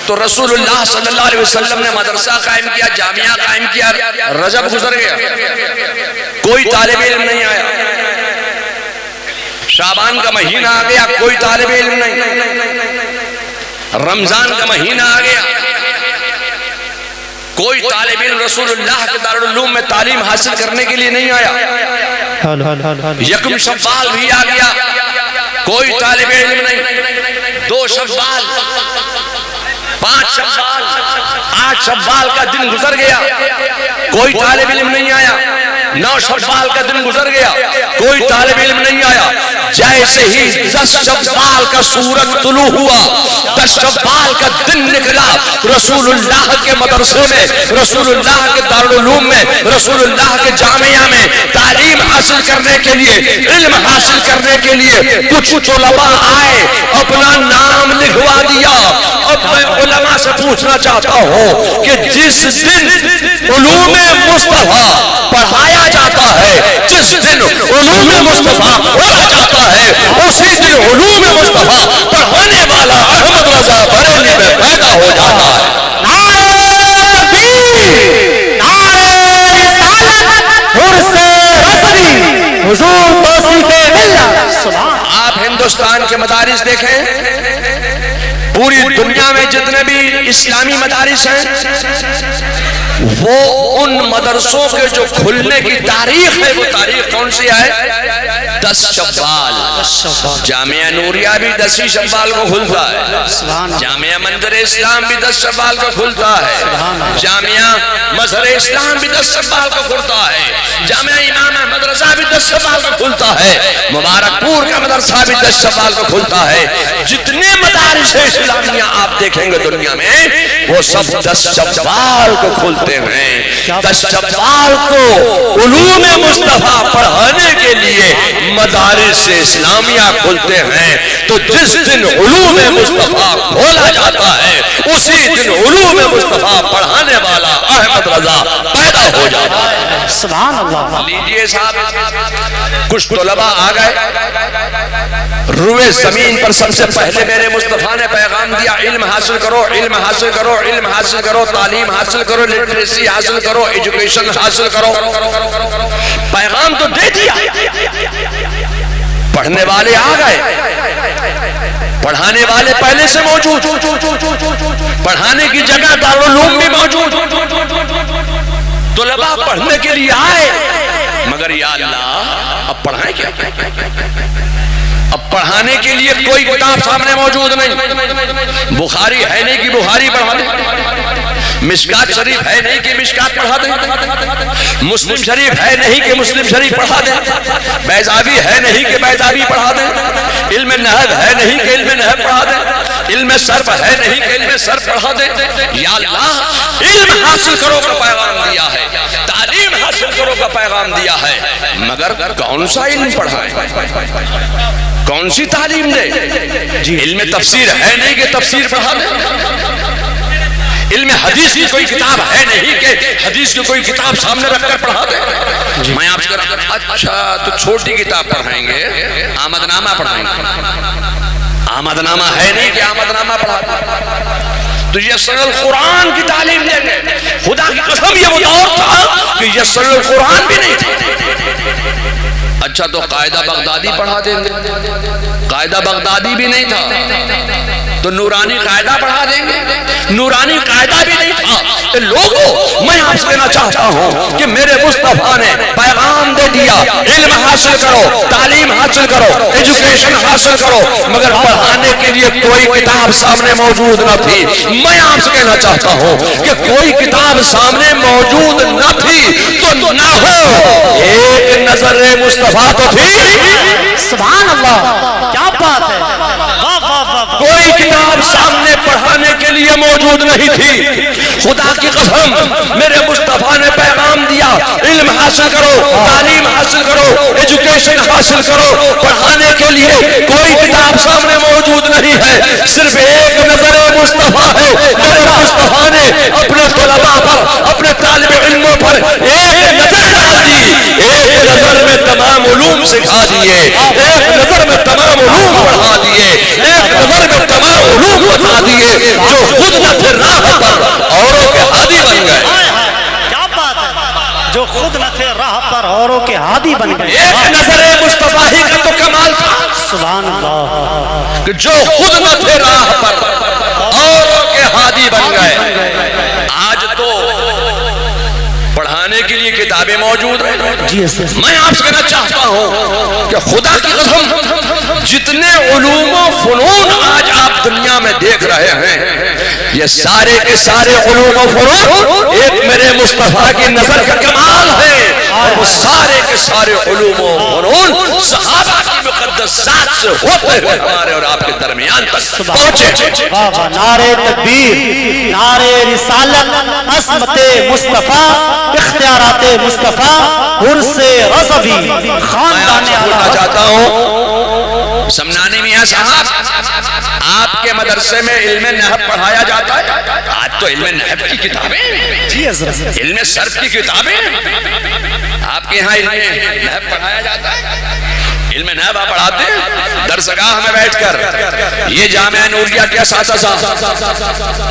تو رسول اللہ صلی اللہ علیہ وسلم نے مدرسہ قائم کیا، جامعہ قائم کیا، رجب گزر گیا، کوئی طالب علم نہیں آیا، شعبان کا مہینہ آ گیا، کوئی طالب علم نہیں، رمضان کا مہینہ آ گیا، کوئی طالب علم رسول اللہ کے دارالعلوم میں تعلیم حاصل کرنے کے لیے نہیں آیا، یکم شوال بھی آ گیا، کوئی طالب علم نہیں، 2 شوال، 5 شوال، 8 شوال کا دن گزر گیا، کوئی طالب علم نہیں آیا، 9 شوال کا دن گزر گیا، کوئی طالب علم نہیں آیا۔ جیسے ہی 10 شوال کا سورج طلوع ہوا، 10 شوال کا دن نکلا، رسول اللہ کے مدرسے میں، رسول اللہ کے دارالعلوم میں، رسول اللہ کے جامعہ میں تعلیم حاصل کرنے کے لیے، علم حاصل کرنے کے لیے کچھ طلباء آئے، اپنا نام لکھوا دیا۔ اب میں علماء سے پوچھنا چاہتا ہوں کہ جس دن علوم مصطفیٰ پڑھایا جاتا ہے، جس دن علوم مصطفیٰ پڑھا جاتا ہے، اسی دن علوم مصطفیٰ پڑھانے والا احمد رضا بریلوی میں پیدا ہو جاتا ہے۔ نعرہ تکبیر، نعرہ رسالت، عرس رسلی، حضور توصیف ملت۔ آپ ہندوستان کے مدارس دیکھیں، پوری دنیا میں جتنے بھی اسلامی مدارس ہیں، وہ ان مدرسوں کے جو کھلنے کی تاریخ ہے، وہ تاریخ کون سی ہے؟ 10 شوال۔ جامعہ نوریہ بھی 10 شوال کو کھلتا ہے، جامعہ منظر اسلام بھی 10 شوال کو کھلتا ہے، جامعہ مظہر اسلام بھی 10 شوال کو کھلتا ہے، جامعہ امام احمد رضا بھی 10 شوال کو کھلتا ہے، مبارک پور کا مدرسہ بھی 10 شوال کو کھلتا ہے۔ جتنے مدارس اسلامیہ آپ دیکھیں گے دنیا میں، وہ سب 10 شوال کو کھلتے ہیں۔ 10 شوال کو علوم مصطفیٰ پڑھانے کے لیے مدارس اسلامیہ کھلتے ہیں۔ تو جس دن علوم مصطفیٰ کھولا جاتا ہے، اسی دن علوم مصطفیٰ پڑھانے والا احمد رضا پیدا ہو جاتا ہے۔ سبحان اللہ۔ لیجئے صاحب، کچھ طلباء آ گئے، روئے زمین پر سب سے پہلے میرے مصطفیٰ نے پیغام دیا، علم حاصل کرو، علم حاصل کرو، علم حاصل کرو، تعلیم حاصل کرو، لٹریسی حاصل کرو، ایجوکیشن حاصل کرو۔ پیغام تو دے دیا، پڑھنے والے آ گئے، پڑھانے والے پہلے سے موجود، پڑھانے کی جگہ دارالعلوم بھی موجود، طلباء پڑھنے کے لیے آئے، مگر یا اللہ اب پڑھائیں کیا؟ اب پڑھانے کے لیے کوئی کتاب سامنے موجود نہیں۔ بخاری ہے نہیں کہ بخاری پڑھا دیں، مشکات شریف ہے نہیں کہ مشکات پڑھا دیں، مسلم شریف ہے نہیں کہ مسلم شریف پڑھا دیں، بیضاوی ہے نہیں کہ بیضاوی پڑھا دیں، علم نحو ہے نہیں کہ علم نحو پڑھا دیں، علم صرف ہے نہیں کہ علم صرف پڑھا دیں۔ یا اللہ علم حاصل کرو کا پیغام دیا ہے، تعلیم حاصل کرو کا پیغام دیا ہے، مگر کون سا علم پڑھائیں، کون سی تعلیم دے؟ علم تفسیر ہے نہیں کہ تفسیر پڑھا دیں، علم حدیث کی کوئی کتاب ہے نہیں کہ حدیث کی کوئی کتاب سامنے رکھ کر پڑھا دیں۔ میں آپ سے کہتا ہوں، اچھا تو چھوٹی کتاب پڑھائیں گے، آمد نامہ پڑھائیں گے، آمد نامہ ہے نہیں کہ آمد نامہ پڑھا دیں، تو یسر القرآن کی تعلیم دیں گے۔ خدا کی قسم یہ وہ دور تھا کہ یسر القرآن بھی نہیں تھا۔ اچھا تو قاعدہ بغدادی پڑھا دیں گے، قاعدہ بغدادی بھی نہیں تھا، تو نورانی قاعدہ پڑھا دیں گے، نورانی قاعدہ بھی نہیں تھا۔ لوگوں میں آپ سے کہنا چاہتا ہوں کہ میرے مصطفیٰ نے پیغام دے دیا، علم حاصل کرو، تعلیم حاصل کرو، ایجوکیشن حاصل کرو، مگر پڑھانے کے لیے کوئی کتاب سامنے موجود نہ تھی۔ میں آپ سے کہنا چاہتا ہوں کہ کوئی کتاب سامنے موجود نہ تھی تو نہ ہو، ایک نظر مصطفیٰ تو تھی۔ سبحان اللہ، کیا بات ہے، کوئی کتاب سامنے پڑھانے کے لیے موجود نہیں تھی۔ خدا کی قسم میرے مصطفیٰ نے پیغام دیا، علم حاصل کرو، تعلیم حاصل کرو، ایجوکیشن حاصل کرو، پڑھانے کے لیے کوئی کتاب سامنے موجود نہیں ہے، صرف ایک نظر مصطفیٰ ہے۔ میرے مصطفیٰ نے اپنے طلباء پر، اپنے طالب علموں پر ایک نظر ڈال دی، ایک نظر میں تمام علوم سکھا دیے، ایک نظر میں تمام علوم پڑھا دیے، ایک نظر میں تمام علوم بتا دیے، جو خود نہ تھے راہ پر اوروں کے ہادی بن گئے. کیا بات ہے, جو خود نہ تھے راہ پر اوروں کے ہادی بن گئے. ایک نظر مصطفیٰ ہی کا تو کمال تھا سبحان اللہ, کہ جو خود نہ تھے راہ پر اوروں کے ہادی بن گئے. آج تو پڑھانے کے لیے کتابیں موجود ہیں. میں آپ سے کہنا چاہتا ہوں کہ خدا کی قسم جتنے علوم و فنون آج آپ دنیا میں دیکھ رہے ہیں, یہ سارے کے سارے علوم و فنون ایک میرے مصطفیٰ کی نظر کا کمال ہے. اور وہ سارے کے سارے علوم و فنون صحابہ کی مقدس ذات سے ہوتے ہوئے ہمارے اور آپ کے درمیان تک پہنچے. نعرے تکبیر, نعرے رسالت, عصمت مصطفیٰ, اختیارات مصطفیٰ, عرص رضوی, خاندان بولنا چاہتا ہوں سمنانی میاں صاحب, آپ کے مدرسے میں علم نحو پڑھایا جاتا ہے. آج تو علم نحو کی کتابیں, علم صرف کی کتابیں آپ کے یہاں علم نحو پڑھایا جاتا ہے. علم نحو آپ پڑھاتے ہیں درسگاہ میں بیٹھ کر. یہ جامعہ نوریہ کے اساتذہ,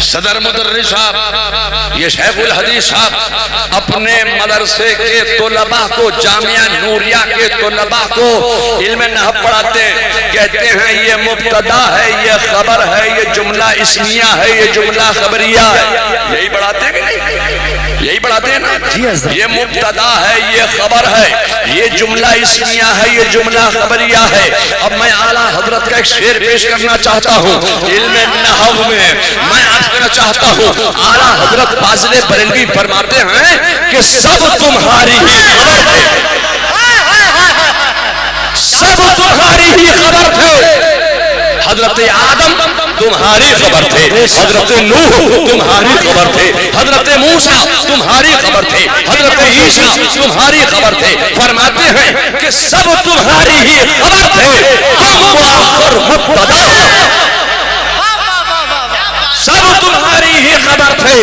صدر مدرس صاحب, یہ شیخ الحدیث صاحب اپنے مدرسے کے طلباء کو, جامعہ نوریہ کے طلباء کو علم نحو پڑھاتے ہیں. کہتے ہیں یہ مبتدا ہے, یہ خبر ہے, یہ جملہ اسمیہ ہے, یہ جملہ خبریہ ہے. یہی پڑھاتے ہیں کہ نہیں؟ یہی پڑھاتے ہیں نا. یہ مبتدا ہے, یہ خبر ہے, یہ جملہ اسمیہ ہے, یہ جملہ خبریہ ہے. اب میں اعلیٰ حضرت کا ایک شعر پیش کرنا چاہتا ہوں علم نحو میں. میں آپ کہنا چاہتا ہوں اعلیٰ حضرت فاضل بریلوی فرماتے ہیں کہ سب تمہاری ہی خبر تھے, سب تمہاری ہی خبر تھے. حضرت آدم تمہاری خبر تھے, حضرت نوح تمہاری خبر تھے, حضرت موسیٰ تمہاری خبر تھے, حضرت عیسیٰ تمہاری خبر تھے. فرماتے ہیں کہ سب تمہاری ہی خبر تھے, تم مؤخر مبتدا ہو. سب تمہاری ہی خبر تھے,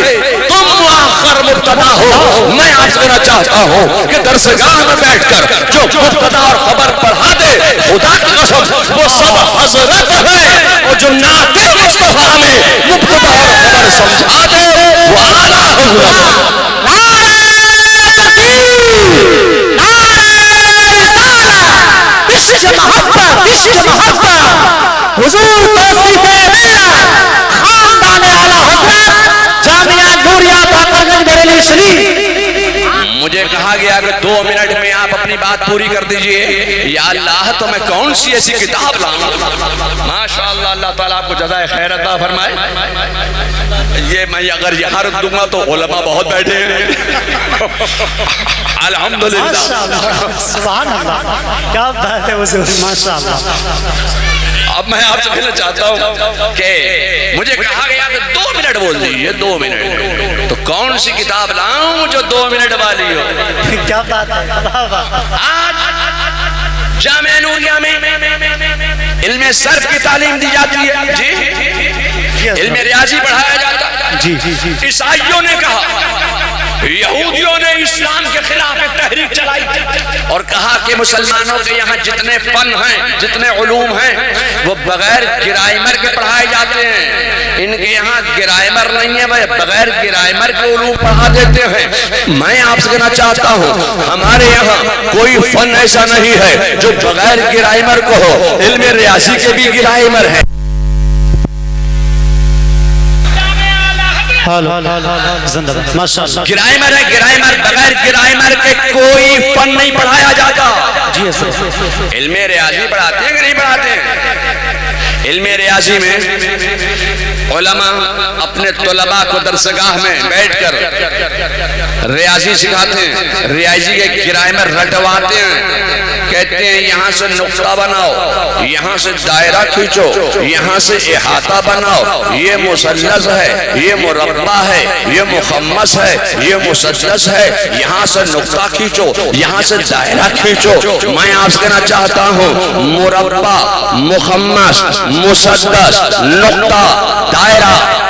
تم مؤخر مبتدا ہو. میں آپ سے کہنا چاہتا ہوں کہ درسگاہ میں بیٹھ کر جو مبتدا اور خبر پڑھا دے, خدا کی قسم وہ سب حضرت ہے. اور جو نعت مصطفیٰ میں مبتدا اور خبر سمجھا دے وہ اعلیٰ حضرت. عشق محبت, عشق محبت, حضور توصیف ملت, خاندان اعلیٰ حضرت, جامعہ نوریہ باقرگنج بریلی شریف. مجھے کہا گیا کہ 2 منٹ میں آپ اپنی بات پوری کر دیجئے. یا اللہ تو میں کون سی ایسی کتاب لاؤں. ماشاءاللہ, اللہ تعالیٰ آپ کو جزائے خیر عطا فرمائے. یہ میں اگر یہاں رکھ دوں گا تو علماء بہت بیٹھے ہیں. الحمدللہ, سبحان اللہ, کیا بات ہے حضور, ماشاءاللہ. اب میں آپ سے کہنا چاہتا ہوں کہ مجھے کہا گیا کہ 2 منٹ بول دیجئے, 2 منٹ. تو کون سی کتاب لاؤں جو 2 منٹ والی ہو. کیا بات ہے. آج جامعہ نوریہ میں علم صرف کی تعلیم دی جاتی ہے. جی, علم ریاضی پڑھایا جاتا ہے. جی جی جی. عیسائیوں نے کہا, یہودیوں نے اسلام کے خلاف ایک تحریک چلائی اور کہا کہ مسلمانوں کے یہاں جتنے فن ہیں, جتنے علوم ہیں, وہ بغیر گرائمر کے پڑھائے جاتے ہیں. ان کے یہاں گرائمر نہیں ہے, بھائی بغیر گرائمر کے علوم پڑھا دیتے ہیں. میں آپ سے کہنا چاہتا ہوں ہمارے یہاں کوئی فن ایسا نہیں ہے جو بغیر گرائمر کو ہو. علم ریاضی کے بھی گرائمر ہیں. ماشاءاللہ, گرائمر ہے, گرائمر. بغیر گرائمر کے کوئی فن نہیں پڑھایا جاتا. جی علم ریاضی پڑھاتے ہیں کہ نہیں پڑھاتے ہیں؟ علم ریاضی میں علماء اپنے طلباء کو درسگاہ میں بیٹھ کر ریاضی سکھاتے ہیں, ریاضی کے گرائمر رٹواتے ہیں. کہتے ہیں یہاں سے نقطہ بناؤ, یہاں سے دائرہ کھینچو, یہاں سے احاطہ بناؤ, یہ مثلث ہے, یہ مربع ہے, یہ مخمس ہے, یہ مسدس ہے, یہاں سے نقطہ کھینچو, یہاں سے دائرہ کھینچو. میں آپ سے کہنا چاہتا ہوں مربع, مخمس, مسدس, نقطہ, دائرہ,